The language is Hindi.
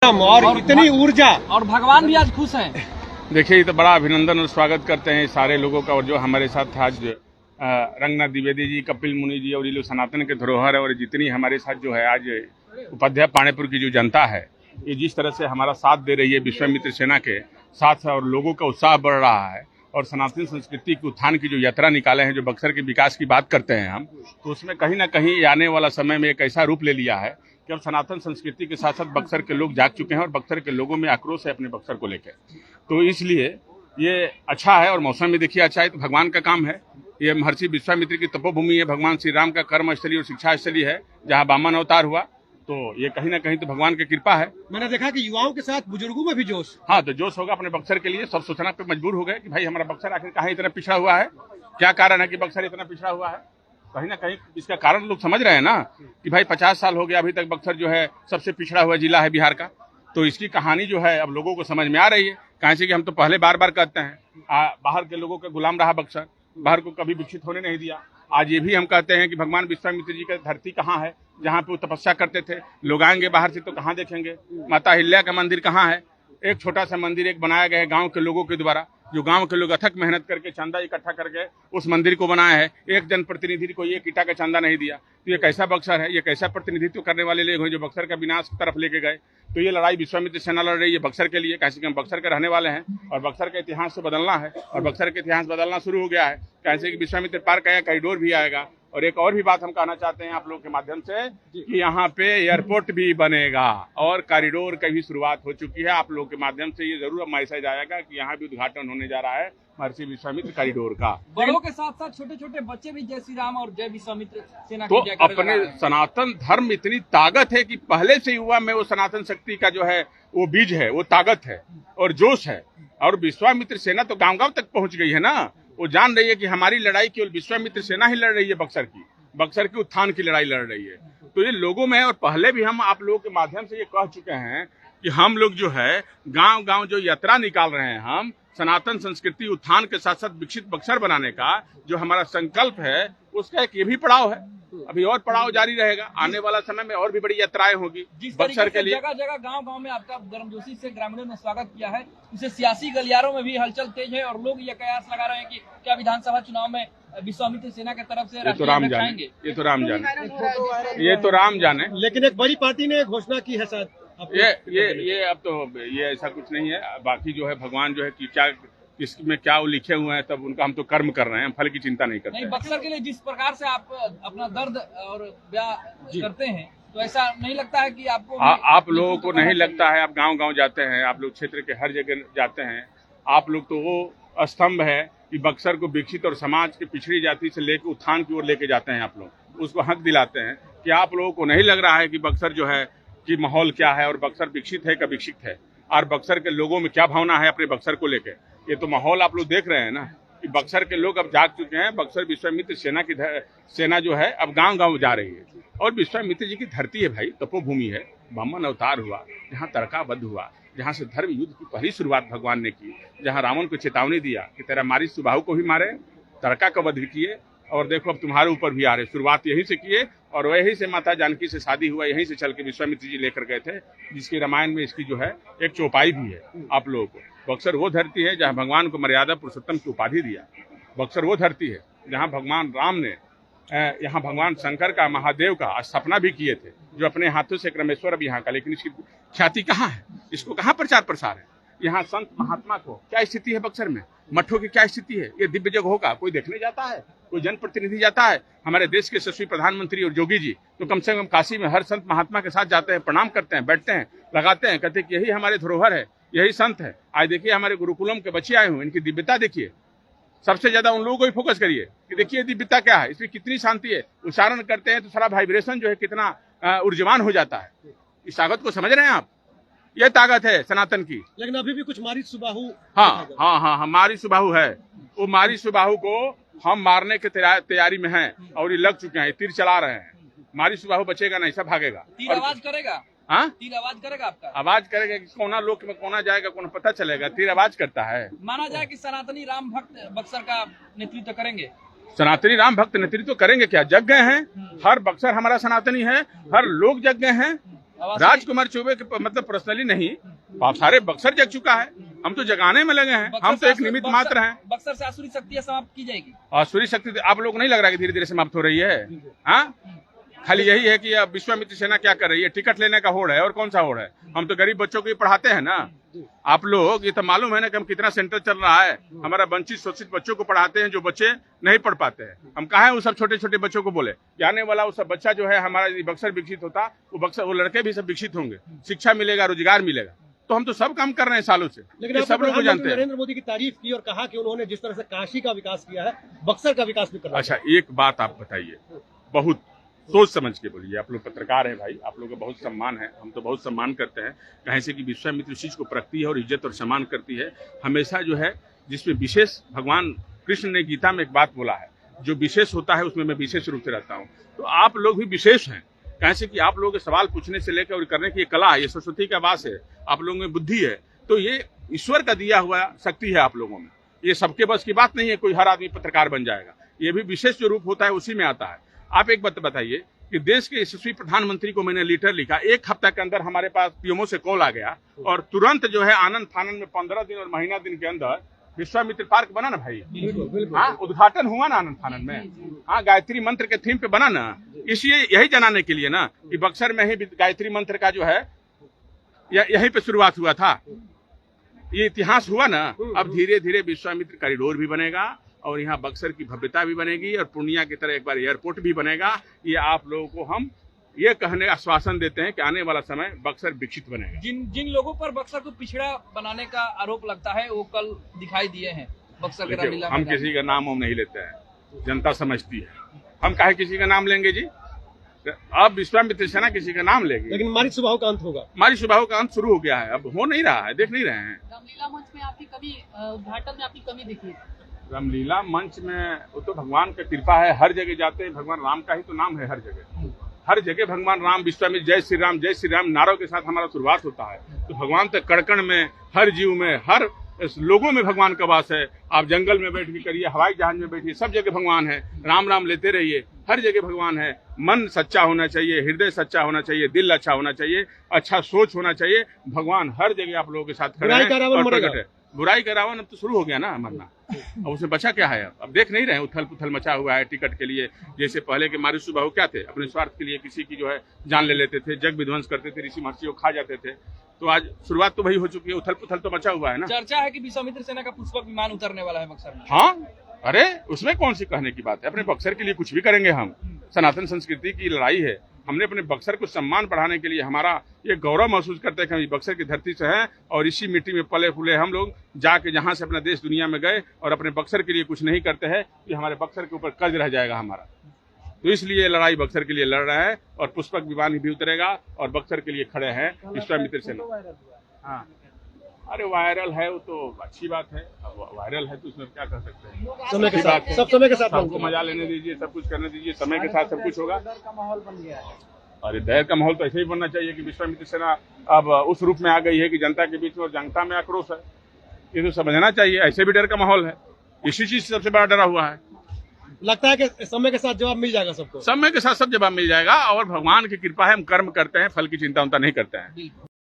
और इतनी ऊर्जा और भगवान भी आज खुश हैं। देखिए, ये तो बड़ा अभिनंदन और स्वागत करते हैं सारे लोगों का। और जो हमारे साथ आज रंगनाथ द्विवेदी जी, कपिल मुनि जी और ये लोग सनातन के धरोहर है, और जितनी हमारे साथ जो है आज उपाध्याय पाणेपुर की जो जनता है, ये जिस तरह से हमारा साथ दे रही है विश्वामित्र सेना के साथ, और लोगों का उत्साह बढ़ रहा है, और सनातन संस्कृति के उत्थान की जो यात्रा निकाले हैं, जो बक्सर के विकास की बात करते हैं हम, तो उसमें कहीं ना कहीं आने वाला समय में एक ऐसा रूप ले लिया है कि अब सनातन संस्कृति के साथ साथ बक्सर के लोग जाग चुके हैं, और बक्सर के लोगों में आक्रोश है अपने बक्सर को लेकर। तो इसलिए ये अच्छा है, और मौसम भी देखिए अच्छा है, तो भगवान का काम है। ये महर्षि विश्वामित्र की तपोभूमि है, भगवान श्री राम का कर्मस्थली और शिक्षा स्थली है, जहाँ वामन अवतार हुआ। तो ये कहीं ना कहीं तो भगवान की कृपा है। मैंने देखा कि युवाओं के साथ बुजुर्गों में भी जोश। हाँ, तो जोश होगा अपने बक्सर के लिए। सब सोचना पे मजबूर हो गए कि भाई हमारा बक्सर आखिर कहाँ इतना पिछड़ा हुआ है, क्या कारण है कि बक्सर इतना पिछड़ा हुआ है। कहीं ना कहीं इसका कारण लोग समझ रहे हैं ना कि भाई 50 साल हो गया, अभी तक बक्सर जो है सबसे पिछड़ा हुआ जिला है बिहार का। तो इसकी कहानी जो है अब लोगों को समझ में आ रही है। कहीं से कि हम तो पहले बार बार कहते हैं, बाहर के लोगों का गुलाम रहा बक्सर, बाहर को कभी विकसित होने नहीं दिया। आज ये भी हम कहते हैं कि भगवान विश्वामित्र जी का धरती कहाँ है, जहाँ पे वो तपस्या करते थे। लोग आएंगे बाहर से तो कहाँ देखेंगे, माता अहिल्या का मंदिर कहाँ है। एक छोटा सा मंदिर एक बनाया गया है गांव के लोगों के द्वारा, जो गांव के लोग अथक मेहनत करके चंदा इकट्ठा करके उस मंदिर को बनाया है। एक जनप्रतिनिधि को एक ईटा का चंदा नहीं दिया। तो ये कैसा बक्सर है, ये कैसा प्रतिनिधित्व करने वाले लोग हैं जो बक्सर का विनाश की तरफ लेके गए। तो ये लड़ाई विश्वामित्र सेना लड़ रही है बक्सर के लिए, कैसे कि हम बक्सर के रहने वाले हैं, और बक्सर का इतिहास से बदलना है, और बक्सर का इतिहास बदलना शुरू हो गया है। कैसे कि विश्वामित्र पार्क आया, कॉरिडोर भी आएगा। और एक और भी बात हम कहना चाहते हैं आप लोगों के माध्यम से कि यहाँ पे एयरपोर्ट भी बनेगा, और कॉरिडोर की भी शुरुआत हो चुकी है। आप लोगों के माध्यम से ये जरूर मैसेज आएगा कि यहाँ भी उद्घाटन होने जा रहा है महर्षि विश्वामित्र कॉरिडोर का। बड़ों के साथ साथ छोटे छोटे बच्चे भी जय श्री राम और जय विश्वामित्र सेना तो की जयकारा अपने लगा रहे हैं। सनातन धर्म इतनी ताकत है कि पहले से युवा में वो सनातन शक्ति का जो है वो बीज है, वो ताकत है और जोश है। और विश्वामित्र सेना तो गांव गांव तक पहुंच गई है ना। वो जान रही है कि हमारी लड़ाई केवल विश्वामित्र सेना ही लड़ रही है, बक्सर की उत्थान की लड़ाई लड़ रही है। तो ये लोगों में, और पहले भी हम आप लोगों के माध्यम से ये कह चुके हैं कि हम लोग जो है गांव गांव जो यात्रा निकाल रहे हैं, हम सनातन संस्कृति उत्थान के साथ साथ विकसित बक्सर बनाने का जो हमारा संकल्प है, उसका एक ये भी पड़ाव है। अभी और पड़ाव जारी रहेगा, आने वाला समय में और भी बड़ी यात्राएं होगी बक्सर के लिए। जगह जगह गांव गांव में आपका गर्मजोशी से ग्रामीणों ने स्वागत किया है, उसे सियासी गलियारों में भी हलचल तेज है, और लोग ये कयास लगा रहे हैं कि क्या विधानसभा चुनाव में विश्वामित्र सेना की तरफ से ये तो राम जाने, ये तो राम जाने, ये तो राम जाने। लेकिन एक बड़ी पार्टी ने घोषणा की है शायद ये अब तो ये ऐसा कुछ नहीं है। बाकी जो है भगवान जो है कि क्या इसमें क्या वो लिखे हुए हैं, तब उनका हम तो कर्म कर रहे हैं, हम फल की चिंता नहीं करते। नहीं, बक्सर के लिए जिस प्रकार से आप अपना दर्द और ब्याह करते हैं, तो ऐसा नहीं लगता है कि आपको आप लोगों को नहीं लगता है? आप गांव गांव जाते हैं, आप लोग क्षेत्र के हर जगह जाते हैं, आप लोग तो वो स्तंभ है कि बक्सर को विकसित और समाज के पिछड़ी जाति से लेकर उत्थान की ओर लेके जाते हैं। आप लोग उसको हक दिलाते हैं कि आप लोगों को नहीं लग रहा है कि बक्सर जो है कि माहौल क्या है, और बक्सर विकसित है का विकसित है, और बक्सर के लोगों में क्या भावना है अपने बक्सर को लेकर। ये तो माहौल आप लोग देख रहे हैं ना कि बक्सर के लोग अब जाग चुके हैं। बक्सर विश्वामित्र सेना की सेना जो है अब गांव गांव जा रही है, और विश्वामित्र जी की धरती है भाई, तपोभूमि है, वामन अवतार हुआ, जहाँ तरका वध हुआ, जहाँ से धर्म युद्ध की पहली शुरुआत भगवान ने की, जहाँ रावण को चेतावनी दिया कि तेरा मारी सुबाहु को भी मारे, तरका का वध किए, और देखो अब तुम्हारे ऊपर भी आ रहे। शुरुआत यहीं से किए, और वहीं से माता जानकी से शादी हुआ, यहीं से चल के विश्वामित्र जी लेकर गए थे, जिसकी रामायण में इसकी जो है एक चौपाई भी है आप लोगों को। बक्सर वो धरती है जहाँ भगवान को मर्यादा पुरुषोत्तम की उपाधि दिया। बक्सर वो धरती है जहाँ भगवान राम ने यहाँ भगवान शंकर का, महादेव का स्थापना भी किए थे, जो अपने हाथों से क्रमेश्वर अब यहाँ का। लेकिन इसकी ख्याति कहाँ है, इसको कहाँ प्रचार प्रसार है? यहाँ संत महात्मा को क्या स्थिति है, बक्सर में मठों की क्या स्थिति है? ये दिव्य जगहों का कोई देखने जाता है, कोई जनप्रतिनिधि जाता है? हमारे देश के यशस्वी प्रधानमंत्री और योगी जी तो कम से कम काशी में हर संत महात्मा के साथ जाते हैं, प्रणाम करते हैं, बैठते हैं, लगाते हैं, कहते हैं कि यही हमारे धरोहर है, यही संत है। आज देखिए हमारे गुरुकुलम के बच्चे आए हुए, इनकी दिव्यता देखिए। सबसे ज्यादा उन लोगों को ही फोकस करिए कि देखिए दिव्यता क्या है, इसमें कितनी शांति है। उच्चारण करते हैं तो सारा वाइब्रेशन जो है कितना ऊर्जवान हो जाता है। इस ताकत को समझ रहे हैं आप? ये ताकत है सनातन की। लेकिन अभी भी कुछ मारी सुबाहु। हाँ, मारी सुबाहु है। वो मारी सुबाहु को हम मारने के तैयारी में हैं, और ये लग चुके हैं, तीर चला रहे हैं। मारी सुबाहु बचेगा नहीं, सब भागेगा। तीर आवाज करेगा? हाँ, तीर आवाज करेगा आपका? आवाज करेगा कि कोना लोक में कोना जाएगा, कोना पता चलेगा। तीर आवाज करता है। माना जाए कि सनातनी राम भक्त बक्सर का नेतृत्व करेंगे। सनातनी राम भक्त नेतृत्व करेंगे क्या? जग गए हैं, हर बक्सर हमारा सनातनी है, हर लोग जग गए हैं, राजकुमार चौबे के मतलब पर्सनली नहीं, आप सारे बक्सर जग चुका है, हम तो जगाने में लगे हैं, हम तो एक निमित्त मात्र हैं। बक्सर से आसुरी शक्तियां समाप्त की जाएगी। आसुरी शक्ति आप लोग को नहीं लग रहा कि धीरे धीरे समाप्त हो रही है? हाँ, खाली यही है कि अब विश्वामित्र सेना क्या कर रही है, टिकट लेने का होड़ है, और कौन सा होड़ है? हम तो गरीब बच्चों को ही पढ़ाते हैं ना। आप लोग ये तो मालूम है ना कि हम कितना सेंटर चल रहा है, हमारा वंचित शोषित बच्चों को पढ़ाते हैं, जो बच्चे नहीं पढ़ पाते हैं। हम कहा है वो सब छोटे छोटे बच्चों को बोले कि आने वाला वो सब बच्चा जो है हमारा बक्सर विकसित होता, वो लड़के भी सब विकसित होंगे, शिक्षा मिलेगा, रोजगार मिलेगा। तो हम तो सब काम कर रहे हैं सालों से, लेकिन सब लोग जानते हैं। नरेंद्र मोदी की तारीफ की और कहा कि उन्होंने जिस तरह से काशी का विकास किया है, बक्सर का विकास भी करना। अच्छा, एक बात आप बताइए, बहुत सोच समझ के बोलिए। आप लोग पत्रकार हैं भाई, आप लोगों का बहुत सम्मान है, हम तो बहुत सम्मान करते हैं। कहीं से कि विश्वामित्र चीज को परखती है और इज्जत और सम्मान करती है हमेशा, जो है जिसमें विशेष भगवान कृष्ण ने गीता में एक बात बोला है, जो विशेष होता है उसमें मैं विशेष रूप से रहता हूँ। तो आप लोग भी विशेष हैं, कहीं से कि आप लोगों के सवाल पूछने से लेकर और करने की ये कला है, ये सरस्वती का वास है, आप लोगों में बुद्धि है, तो ये ईश्वर का दिया हुआ शक्ति है आप लोगों में। ये सबके बस की बात नहीं है, कोई हर आदमी पत्रकार बन जाएगा। ये भी विशेष जो रूप होता है उसी में आता है। आप एक बात बताइए कि देश के यशस्वी प्रधानमंत्री को मैंने लेटर लिखा, 1 हफ्ता के अंदर हमारे पास पीएमओ से कॉल आ गया, और तुरंत जो है आनंद फानंद में 15 दिन और महीना दिन के अंदर विश्वामित्र पार्क बना ना भाई। हाँ, उद्घाटन हुआ ना आनंद फानंद में। हाँ, गायत्री मंत्र के थीम पे बना ना, इसलिए यही जनाने के लिए ना कि बक्सर में ही गायत्री मंत्र का जो है यहीं पे शुरुआत हुआ था, ये इतिहास हुआ ना। अब धीरे धीरे विश्वामित्र कॉरिडोर भी बनेगा और यहाँ बक्सर की भव्यता भी बनेगी और पूर्णिया की तरह एक बार एयरपोर्ट भी बनेगा। ये आप लोगों को हम ये कहने का आश्वासन देते हैं कि आने वाला समय बक्सर विकसित बनेगा। जिन लोगों पर बक्सर को पिछड़ा बनाने का आरोप लगता है वो कल दिखाई दिए हैं बक्सर के रामलीला। हम किसी का नाम हम नहीं लेते हैं, जनता समझती है। हम काहे किसी का नाम लेंगे जी? अब विश्वामित्र सेना किसी का नाम लेगी, लेकिन मारी सुबह का अंत होगा। हमारी सुबह का अंत शुरू हो गया है, अब हो नहीं रहा है, देख नहीं रहे हैं। रामलीला मंच में आपकी कमी, उद्घाटन में आपकी कमी दिखी। रामलीला मंच में वो तो भगवान का कृपा है, हर जगह जाते हैं, भगवान राम का ही तो नाम है। हर जगह भगवान राम, विश्वामित्र जय श्री राम नारों के साथ हमारा शुरुआत होता है। तो भगवान तक कड़कण में, हर जीव में, हर लोगों में भगवान का वास है। आप जंगल में बैठ के करिए, हवाई जहाज में बैठिए, सब जगह भगवान है। राम राम लेते रहिए, हर जगह भगवान है। मन सच्चा होना चाहिए, हृदय सच्चा होना चाहिए, दिल अच्छा होना चाहिए, अच्छा सोच होना चाहिए। भगवान हर जगह आप लोगों के साथ खड़े हैं और प्रकट है। बुराई का रावण अब तो शुरू हो गया ना मरना, अब उसमें बचा क्या है? अब देख नहीं रहे, उथल पुथल मचा हुआ है टिकट के लिए। जैसे पहले के मारी सुबाहु क्या थे, अपने स्वार्थ के लिए किसी की जो है जान ले लेते थे, जग विध्वंस करते थे, ऋषि महर्षियों को खा जाते थे। तो आज शुरुआत तो वही हो चुकी है, उथल पुथल तो मचा हुआ है ना। चर्चा है कि विश्वामित्र सेना का पुष्पक विमान उतरने वाला है बक्सर में। हाँ, अरे उसमें कौन सी कहने की बात है? अपने बक्सर के लिए कुछ भी करेंगे हम। सनातन संस्कृति की लड़ाई है, हमने अपने बक्सर को सम्मान बढ़ाने के लिए हमारा ये गौरव महसूस करते हैं कि हम बक्सर की धरती से हैं और इसी मिट्टी में पले फूले हम लोग जाके जहां से अपना देश दुनिया में गए और अपने बक्सर के लिए कुछ नहीं करते हैं कि हमारे बक्सर के ऊपर कर्ज रह जाएगा हमारा। तो इसलिए लड़ाई बक्सर के लिए लड़ रहे हैं और पुष्पक विमान भी उतरेगा और बक्सर के लिए खड़े हैं विश्वामित्र सेना। हाँ, अरे वायरल है वो तो अच्छी बात है, वायरल है तो उसमें क्या कर सकते हैं। समय के साथ, सब समय के साथ सबको मजा लेने दीजिए, सब कुछ करने दीजिए, समय के साथ सब कुछ होगा। का माहौल बन गया है। अरे डर का माहौल तो ऐसे ही बनना चाहिए कि विश्वामित्र सेना अब उस रूप में आ गई है कि जनता के बीच में और जनता में आक्रोश है। ये तो समझना चाहिए, ऐसे भी डर का माहौल है, इसी चीज से सबसे बड़ा डरा हुआ है। लगता है कि समय के साथ जवाब मिल जाएगा सबको, समय के साथ सब जवाब मिल जाएगा और भगवान की कृपा है, हम कर्म करते हैं, फल की चिंता उनता नहीं करते हैं।